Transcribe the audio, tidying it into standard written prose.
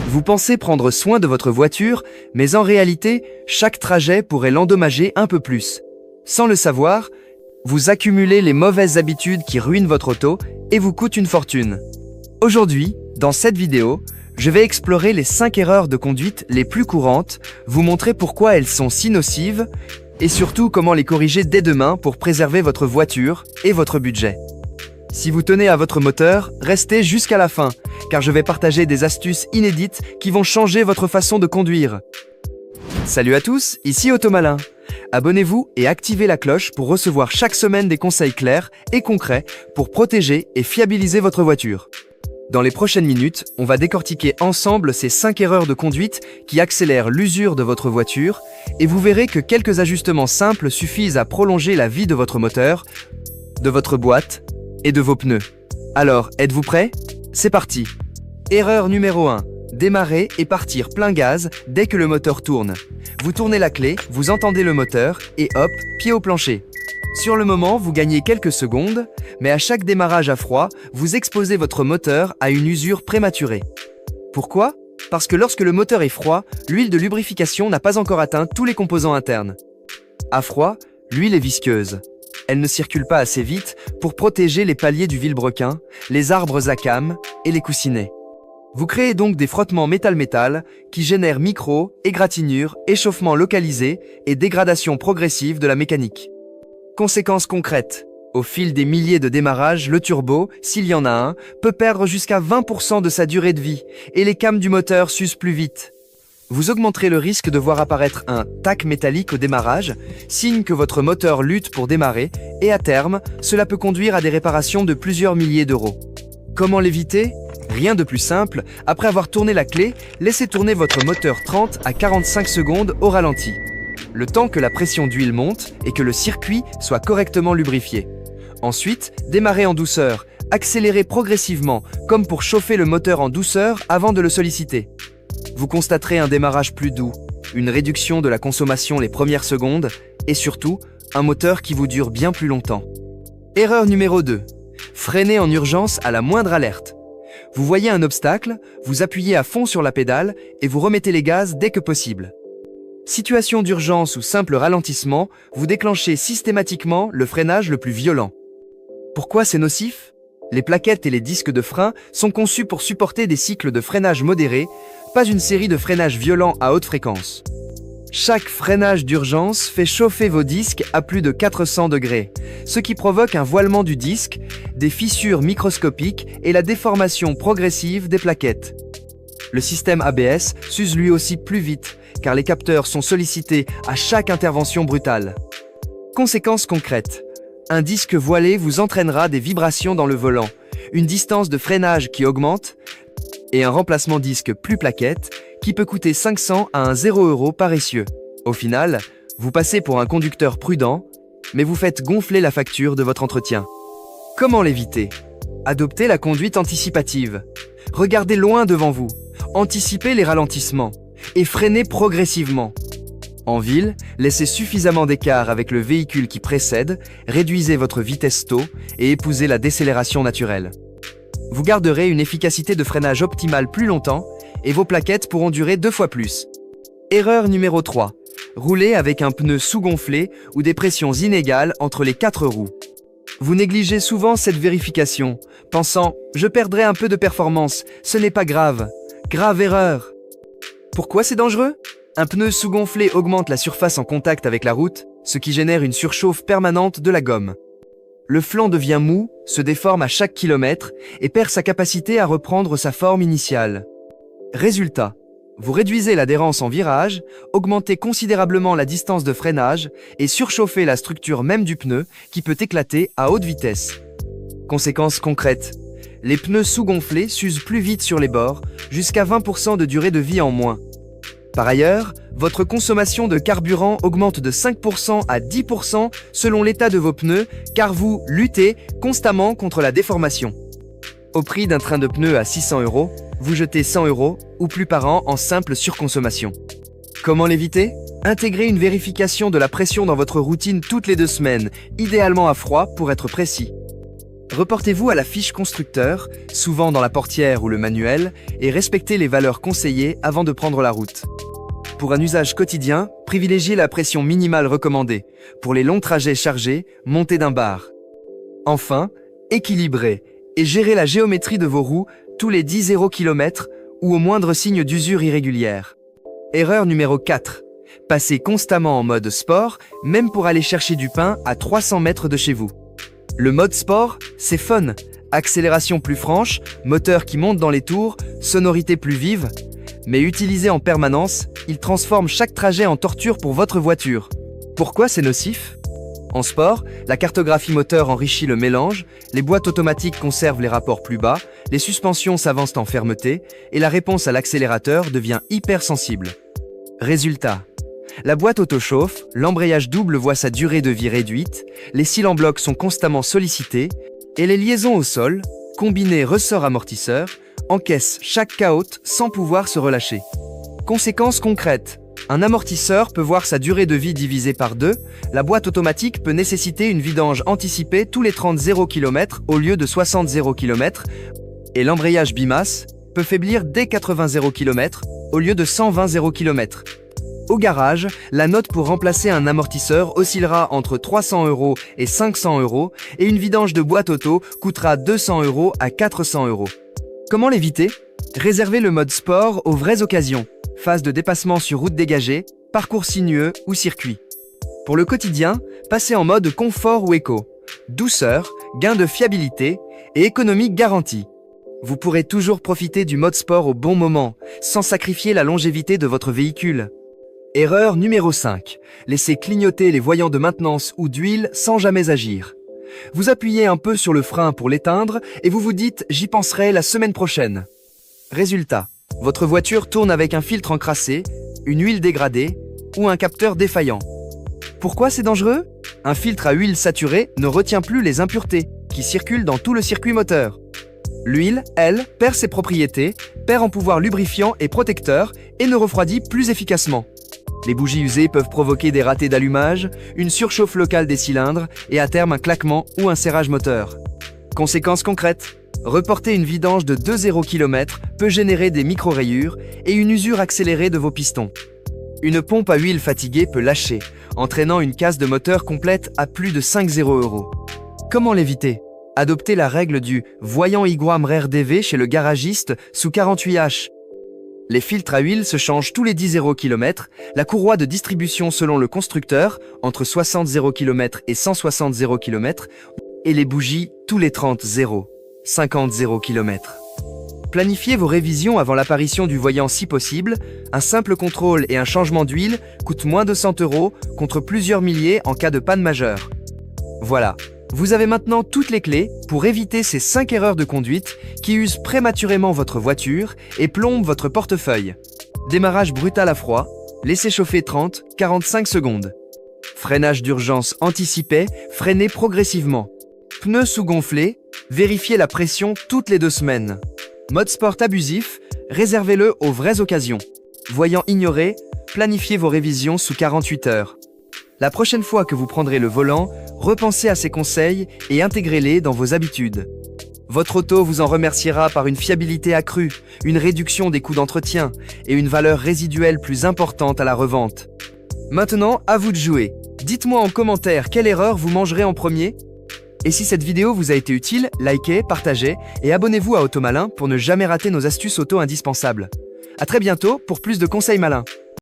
Vous pensez prendre soin de votre voiture, mais en réalité, chaque trajet pourrait l'endommager un peu plus. Sans le savoir, vous accumulez les mauvaises habitudes qui ruinent votre auto et vous coûtent une fortune. Aujourd'hui, dans cette vidéo, je vais explorer les 5 erreurs de conduite les plus courantes, vous montrer pourquoi elles sont si nocives et surtout comment les corriger dès demain pour préserver votre voiture et votre budget. Si vous tenez à votre moteur, restez jusqu'à la fin, car je vais partager des astuces inédites qui vont changer votre façon de conduire. Salut à tous, ici Automalin. Abonnez-vous et activez la cloche pour recevoir chaque semaine des conseils clairs et concrets pour protéger et fiabiliser votre voiture. Dans les prochaines minutes, on va décortiquer ensemble ces 5 erreurs de conduite qui accélèrent l'usure de votre voiture et vous verrez que quelques ajustements simples suffisent à prolonger la vie de votre moteur, de votre boîte et de vos pneus. Alors, êtes-vous prêts? C'est parti! Erreur numéro 1. Démarrer et partir plein gaz dès que le moteur tourne. Vous tournez la clé, vous entendez le moteur et hop, pied au plancher. Sur le moment, vous gagnez quelques secondes, mais à chaque démarrage à froid, vous exposez votre moteur à une usure prématurée. Pourquoi? Parce que lorsque le moteur est froid, l'huile de lubrification n'a pas encore atteint tous les composants internes. À froid, l'huile est visqueuse. Elle ne circule pas assez vite pour protéger les paliers du vilebrequin, les arbres à cames et les coussinets. Vous créez donc des frottements métal-métal qui génèrent micro, égratignures, échauffement localisé et dégradation progressive de la mécanique. Conséquences concrètes. Au fil des milliers de démarrages, le turbo, s'il y en a un, peut perdre jusqu'à 20% de sa durée de vie et les cames du moteur s'usent plus vite. Vous augmenterez le risque de voir apparaître un tac métallique au démarrage, signe que votre moteur lutte pour démarrer, et à terme, cela peut conduire à des réparations de plusieurs milliers d'euros. Comment l'éviter? Rien de plus simple, après avoir tourné la clé, laissez tourner votre moteur 30 à 45 secondes au ralenti. Le temps que la pression d'huile monte et que le circuit soit correctement lubrifié. Ensuite, démarrez en douceur, accélérez progressivement, comme pour chauffer le moteur en douceur avant de le solliciter. Vous constaterez un démarrage plus doux, une réduction de la consommation les premières secondes et surtout, un moteur qui vous dure bien plus longtemps. Erreur numéro 2. Freinez en urgence à la moindre alerte. Vous voyez un obstacle, vous appuyez à fond sur la pédale et vous remettez les gaz dès que possible. Situation d'urgence ou simple ralentissement, vous déclenchez systématiquement le freinage le plus violent. Pourquoi c'est nocif? Les plaquettes et les disques de frein sont conçus pour supporter des cycles de freinage modérés, pas une série de freinages violents à haute fréquence. Chaque freinage d'urgence fait chauffer vos disques à plus de 400 degrés, ce qui provoque un voilement du disque, des fissures microscopiques et la déformation progressive des plaquettes. Le système ABS s'use lui aussi plus vite, car les capteurs sont sollicités à chaque intervention brutale. Conséquences concrètes. Un disque voilé vous entraînera des vibrations dans le volant, une distance de freinage qui augmente et un remplacement disque plus plaquette qui peut coûter 500 à 0 € par essieu. Au final, vous passez pour un conducteur prudent, mais vous faites gonfler la facture de votre entretien. Comment l'éviter? Adoptez la conduite anticipative. Regardez loin devant vous, anticipez les ralentissements et freinez progressivement. En ville, laissez suffisamment d'écart avec le véhicule qui précède, réduisez votre vitesse taux et épousez la décélération naturelle. Vous garderez une efficacité de freinage optimale plus longtemps et vos plaquettes pourront durer 2 fois plus. Erreur numéro 3. Roulez avec un pneu sous-gonflé ou des pressions inégales entre les 4 roues. Vous négligez souvent cette vérification, pensant « je perdrai un peu de performance, ce n'est pas grave ». Grave erreur! Pourquoi c'est dangereux? Un pneu sous-gonflé augmente la surface en contact avec la route, ce qui génère une surchauffe permanente de la gomme. Le flanc devient mou, se déforme à chaque kilomètre et perd sa capacité à reprendre sa forme initiale. Résultat, vous réduisez l'adhérence en virage, augmentez considérablement la distance de freinage et surchauffez la structure même du pneu qui peut éclater à haute vitesse. Conséquences concrètes. Les pneus sous-gonflés s'usent plus vite sur les bords, jusqu'à 20% de durée de vie en moins. Par ailleurs, votre consommation de carburant augmente de 5% à 10% selon l'état de vos pneus, car vous luttez constamment contre la déformation. Au prix d'un train de pneus à 600 €, vous jetez 100 € ou plus par an en simple surconsommation. Comment l'éviter? Intégrez une vérification de la pression dans votre routine toutes les 2 semaines, idéalement à froid pour être précis. Reportez-vous à la fiche constructeur, souvent dans la portière ou le manuel, et respectez les valeurs conseillées avant de prendre la route. Pour un usage quotidien, privilégiez la pression minimale recommandée. Pour les longs trajets chargés, montez d'un bar. Enfin, équilibrez et gérez la géométrie de vos roues tous les 10-0 km ou au moindre signe d'usure irrégulière. Erreur numéro 4. Passez constamment en mode sport, même pour aller chercher du pain à 300 mètres de chez vous. Le mode sport, c'est fun. Accélération plus franche, moteur qui monte dans les tours, sonorité plus vive. Mais utilisé en permanence, il transforme chaque trajet en torture pour votre voiture. Pourquoi c'est nocif ? En sport, la cartographie moteur enrichit le mélange, les boîtes automatiques conservent les rapports plus bas, les suspensions s'avancent en fermeté et la réponse à l'accélérateur devient hypersensible. Résultat. La boîte auto-chauffe, l'embrayage double voit sa durée de vie réduite, les cils en bloc sont constamment sollicités et les liaisons au sol, combinées ressort-amortisseur, encaissent chaque caotte sans pouvoir se relâcher. Conséquences concrètes. Un amortisseur peut voir sa durée de vie divisée par 2, la boîte automatique peut nécessiter une vidange anticipée tous les 30-0 km au lieu de 60-0 km, et l'embrayage bimasse peut faiblir dès 80-0 km au lieu de 120-0 km. Au garage, la note pour remplacer un amortisseur oscillera entre 300 € et 500 € et une vidange de boîte auto coûtera 200 € à 400 €. Comment l'éviter ? Réservez le mode sport aux vraies occasions. Phase de dépassement sur route dégagée, parcours sinueux ou circuit. Pour le quotidien, passez en mode confort ou éco. Douceur, gain de fiabilité et économie garantie. Vous pourrez toujours profiter du mode sport au bon moment, sans sacrifier la longévité de votre véhicule. Erreur numéro 5. Laissez clignoter les voyants de maintenance ou d'huile sans jamais agir. Vous appuyez un peu sur le frein pour l'éteindre et vous vous dites « j'y penserai la semaine prochaine ». Résultat. Votre voiture tourne avec un filtre encrassé, une huile dégradée ou un capteur défaillant. Pourquoi c'est dangereux ? Un filtre à huile saturée ne retient plus les impuretés qui circulent dans tout le circuit moteur. L'huile, elle, perd ses propriétés, perd en pouvoir lubrifiant et protecteur et ne refroidit plus efficacement. Les bougies usées peuvent provoquer des ratés d'allumage, une surchauffe locale des cylindres et à terme un claquement ou un serrage moteur. Conséquences concrètes. Reporter une vidange de 2-0 km peut générer des micro-rayures et une usure accélérée de vos pistons. Une pompe à huile fatiguée peut lâcher, entraînant une casse de moteur complète à plus de 5-0 €. Comment l'éviter ? Adoptez la règle du voyant Iguam RER-DV chez le garagiste sous 48H. Les filtres à huile se changent tous les 10-0 km, la courroie de distribution selon le constructeur, entre 60-0 km et 160-0 km, et les bougies tous les 30-0. 50-0 km. Planifiez vos révisions avant l'apparition du voyant si possible. Un simple contrôle et un changement d'huile coûtent moins de 100 € contre plusieurs milliers en cas de panne majeure. Voilà, vous avez maintenant toutes les clés pour éviter ces 5 erreurs de conduite qui usent prématurément votre voiture et plombent votre portefeuille. Démarrage brutal à froid, laissez chauffer 30-45 secondes. Freinage d'urgence anticipé, freinez progressivement. Pneus sous-gonflés, vérifiez la pression toutes les 2 semaines. Mode sport abusif, réservez-le aux vraies occasions. Voyant ignoré, planifiez vos révisions sous 48 heures. La prochaine fois que vous prendrez le volant, repensez à ces conseils et intégrez-les dans vos habitudes. Votre auto vous en remerciera par une fiabilité accrue, une réduction des coûts d'entretien et une valeur résiduelle plus importante à la revente. Maintenant, à vous de jouer. Dites-moi en commentaire quelle erreur vous mangerez en premier. Et si cette vidéo vous a été utile, likez, partagez et abonnez-vous à Automalin pour ne jamais rater nos astuces auto indispensables. À très bientôt pour plus de conseils malins.